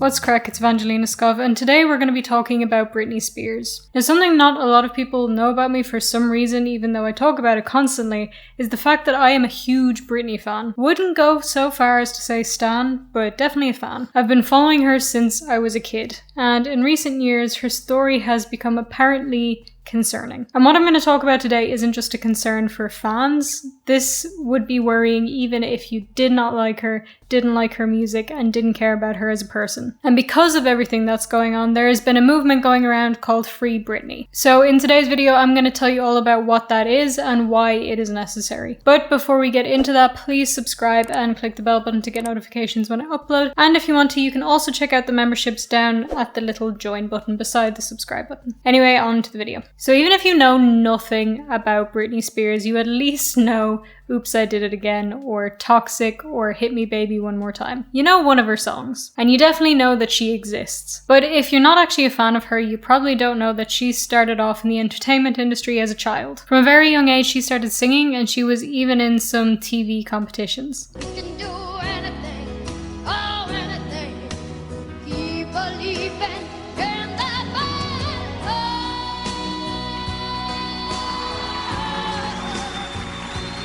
What's crack? It's VangelinaSkov, and today we're going to be talking about Britney Spears. Now, something not a lot of people know about me for some reason, even though I talk about it constantly, is the fact that I am a huge Britney fan. Wouldn't go so far as to say stan, but definitely a fan. I've been following her since I was a kid, and in recent years her story has become apparently concerning. And what I'm going to talk about today isn't just a concern for fans. This would be worrying even if you did not like her, didn't like her music, and didn't care about her as a person. And because of everything that's going on, there has been a movement going around called Free Britney. So in today's video, I'm going to tell you all about what that is and why it is necessary. But before we get into that, please subscribe and click the bell button to get notifications when I upload. And if you want to, you can also check out the memberships down at the little join button beside the subscribe button. Anyway, on to the video. So even if you know nothing about Britney Spears, you at least know Oops, I Did It Again, or Toxic, or Hit Me Baby One More Time. You know one of her songs, and you definitely know that she exists. But if you're not actually a fan of her, you probably don't know that she started off in the entertainment industry as a child. From a very young age, she started singing, and she was even in some TV competitions.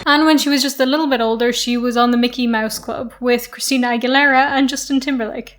And when she was just a little bit older, she was on the Mickey Mouse Club with Christina Aguilera and Justin Timberlake.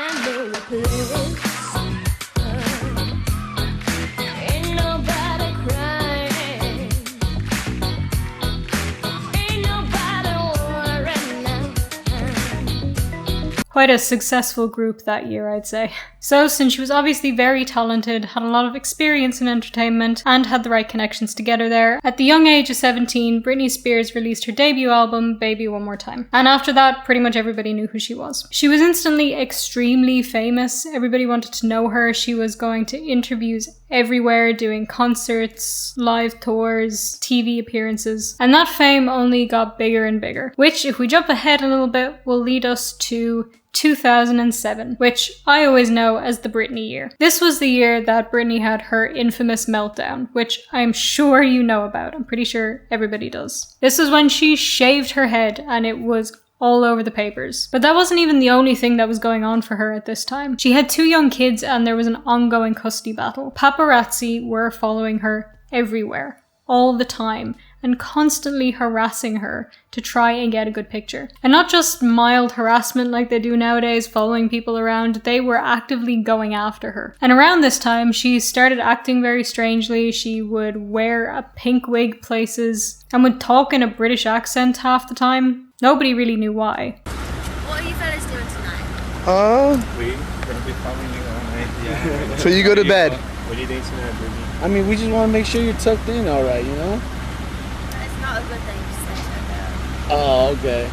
Quite a successful group that year, I'd say. So, since she was obviously very talented, had a lot of experience in entertainment, and had the right connections to get her there, at the young age of 17, Britney Spears released her debut album, Baby One More Time. And after that, pretty much everybody knew who she was. She was instantly extremely famous. Everybody wanted to know her. She was going to interviews everywhere, doing concerts, live tours, TV appearances. And that fame only got bigger and bigger, which, if we jump ahead a little bit, will lead us to 2007, which I always know as the Britney year. This was the year that Britney had her infamous meltdown, which I'm sure you know about. I'm pretty sure everybody does. This was when she shaved her head and it was all over the papers. But that wasn't even the only thing that was going on for her at this time. She had 2 young kids and there was an ongoing custody battle. Paparazzi were following her everywhere, all the time, and constantly harassing her to try and get a good picture. And not just mild harassment like they do nowadays, following people around, they were actively going after her. And around this time, she started acting very strangely. She would wear a pink wig places and would talk in a British accent half the time. Nobody really knew why. What are you fellas doing tonight? We're gonna be following you all night. Yeah. So you go to bed? What are you doing tonight, Britney? I mean, we just want to make sure you're tucked in all right, you know? It's not a good thing to say so though. Oh, okay.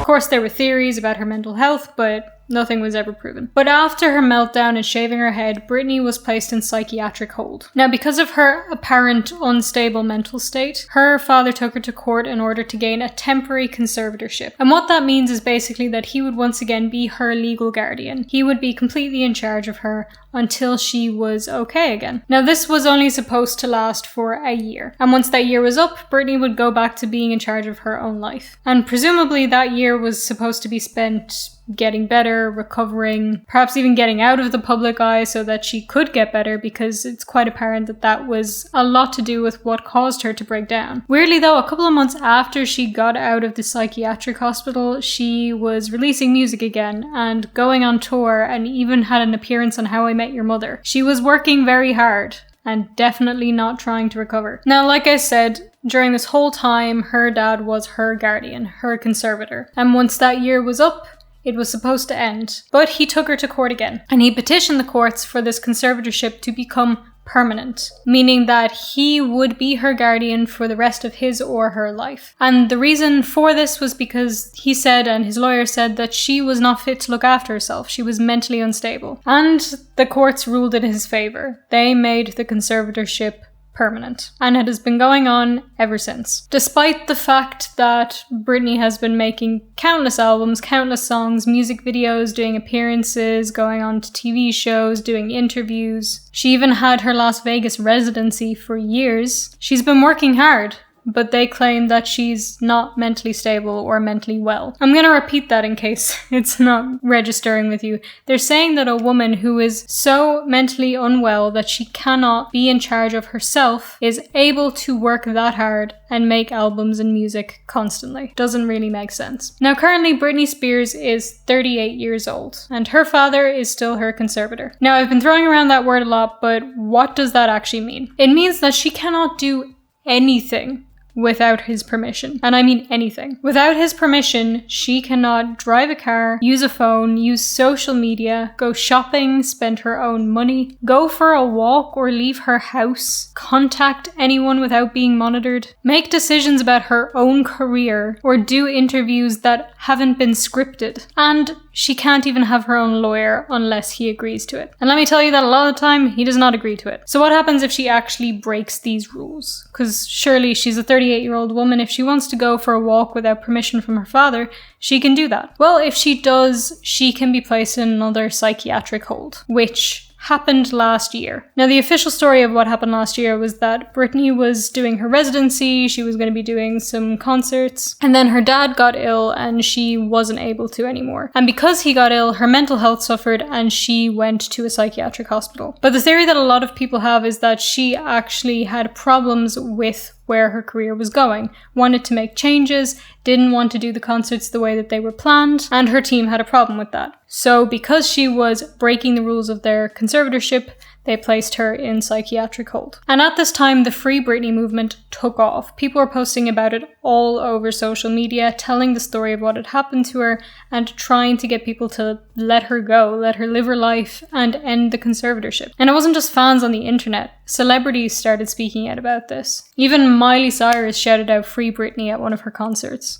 Of course, there were theories about her mental health, but nothing was ever proven. But after her meltdown and shaving her head, Britney was placed in psychiatric hold. Now, because of her apparent unstable mental state, her father took her to court in order to gain a temporary conservatorship. And what that means is basically that he would once again be her legal guardian. He would be completely in charge of her until she was okay again. Now, this was only supposed to last for a year. And once that year was up, Britney would go back to being in charge of her own life. And presumably that year was supposed to be spent getting better, recovering, perhaps even getting out of the public eye so that she could get better, because it's quite apparent that that was a lot to do with what caused her to break down. Weirdly though, a couple of months after she got out of the psychiatric hospital, she was releasing music again and going on tour, and even had an appearance on How I Met Your Mother. She was working very hard and definitely not trying to recover. Now, like I said, during this whole time, her dad was her guardian, her conservator. And once that year was up, it was supposed to end. But he took her to court again, and he petitioned the courts for this conservatorship to become permanent, meaning that he would be her guardian for the rest of his or her life. And the reason for this was because he said, and his lawyer said, that she was not fit to look after herself. She was mentally unstable. And the courts ruled in his favor. They made the conservatorship permanent, and it has been going on ever since. Despite the fact that Britney has been making countless albums, countless songs, music videos, doing appearances, going on to TV shows, doing interviews. She even had her Las Vegas residency for years. She's been working hard, but they claim that she's not mentally stable or mentally well. I'm going to repeat that in case it's not registering with you. They're saying that a woman who is so mentally unwell that she cannot be in charge of herself is able to work that hard and make albums and music constantly. Doesn't really make sense. Now, currently Britney Spears is 38 years old, and her father is still her conservator. Now, I've been throwing around that word a lot, but what does that actually mean? It means that she cannot do anything without his permission. And I mean anything. Without his permission, she cannot drive a car, use a phone, use social media, go shopping, spend her own money, go for a walk or leave her house, contact anyone without being monitored, make decisions about her own career, or do interviews that haven't been scripted. And she can't even have her own lawyer unless he agrees to it. And let me tell you that a lot of the time, he does not agree to it. So what happens if she actually breaks these rules? Because surely she's a 38-year-old woman. If she wants to go for a walk without permission from her father, she can do that. Well, if she does, she can be placed in another psychiatric hold, which happened last year. Now, the official story of what happened last year was that Britney was doing her residency, she was going to be doing some concerts, and then her dad got ill and she wasn't able to anymore. And because he got ill, her mental health suffered and she went to a psychiatric hospital. But the theory that a lot of people have is that she actually had problems with where her career was going, wanted to make changes, didn't want to do the concerts the way that they were planned, and her team had a problem with that. So because she was breaking the rules of their conservatorship, they placed her in psychiatric hold. And at this time, the Free Britney movement took off. People were posting about it all over social media, telling the story of what had happened to her and trying to get people to let her go, let her live her life and end the conservatorship. And it wasn't just fans on the internet. Celebrities started speaking out about this. Even Miley Cyrus shouted out Free Britney at one of her concerts.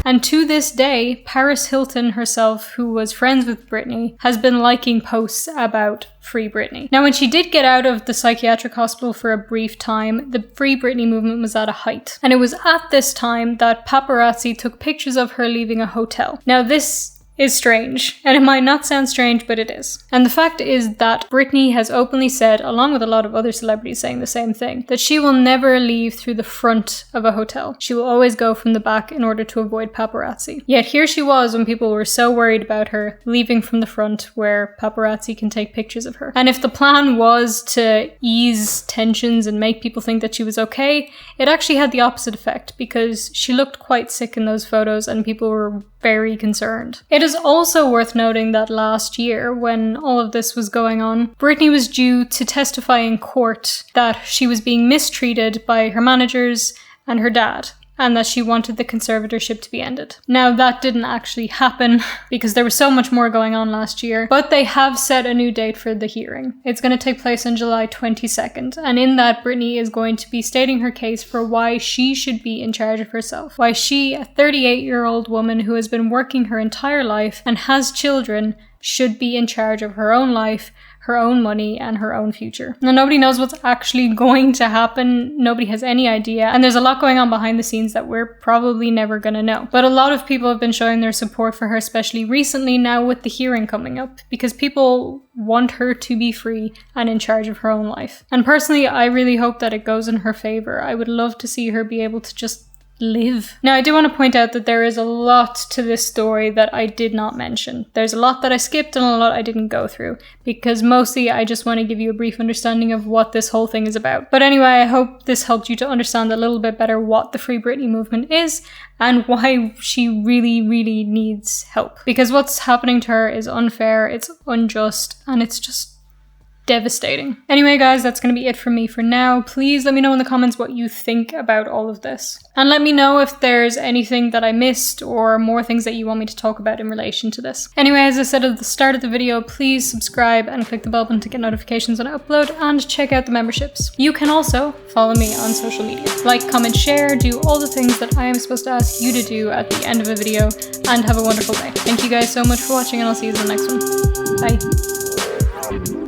And to this day, Paris Hilton herself, who was friends with Britney, has been liking posts about Free Britney. Now, when she did get out of the psychiatric hospital for a brief time, the Free Britney movement was at a height. And it was at this time that paparazzi took pictures of her leaving a hotel. Now, this is strange, and it might not sound strange, but it is. And the fact is that Britney has openly said, along with a lot of other celebrities saying the same thing, that she will never leave through the front of a hotel. She will always go from the back in order to avoid paparazzi. Yet here she was when people were so worried about her, leaving from the front where paparazzi can take pictures of her. And if the plan was to ease tensions and make people think that she was okay, it actually had the opposite effect, because she looked quite sick in those photos and people were very concerned. It is also worth noting that last year, when all of this was going on, Britney was due to testify in court that she was being mistreated by her managers and her dad, and that she wanted the conservatorship to be ended. Now, that didn't actually happen because there was so much more going on last year, but they have set a new date for the hearing. It's going to take place on July 22nd, and in that, Britney is going to be stating her case for why she should be in charge of herself. Why she, a 38-year-old woman who has been working her entire life and has children, should be in charge of her own life, her own money, and her own future. Now, nobody knows what's actually going to happen. Nobody has any idea. And there's a lot going on behind the scenes that we're probably never going to know. But a lot of people have been showing their support for her, especially recently now with the hearing coming up, because people want her to be free and in charge of her own life. And personally, I really hope that it goes in her favor. I would love to see her be able to just live. Now, I do want to point out that there is a lot to this story that I did not mention. There's a lot that I skipped and a lot I didn't go through, because mostly I just want to give you a brief understanding of what this whole thing is about. But anyway, I hope this helped you to understand a little bit better what the Free Britney movement is and why she really, really needs help. Because what's happening to her is unfair, it's unjust, and it's just devastating. Anyway, guys, that's going to be it from me for now. Please let me know in the comments what you think about all of this. And let me know if there's anything that I missed or more things that you want me to talk about in relation to this. Anyway, as I said at the start of the video, please subscribe and click the bell button to get notifications when I upload, and check out the memberships. You can also follow me on social media. Like, comment, share, do all the things that I am supposed to ask you to do at the end of a video, and have a wonderful day. Thank you guys so much for watching, and I'll see you in the next one. Bye.